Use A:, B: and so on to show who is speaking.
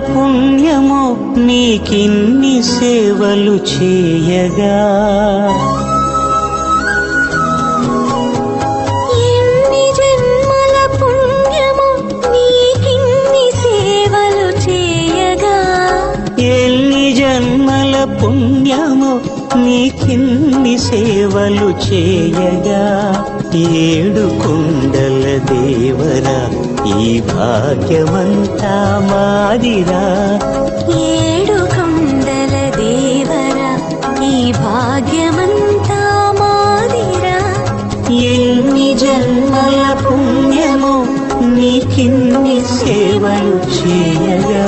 A: పుణ్యమో నీకిన్ని సేవలు చేయగా,
B: ఎన్ని జన్మల పుణ్యమో నీకిన్ని సేవలు చేయగా,
A: ఎన్ని జన్మల పుణ్యమో నీకిన్ని సేవలు చేయగా, ఏడు కొండల దేవరా ఈ భాగ్యమంతా మాదిరా,
B: ఏడు కొండల దేవరా ఈ భాగ్యమంతా మాదిరా,
A: ఎన్ని జన్మల పుణ్యమో నీకిన్ని సేవలు చేయగా.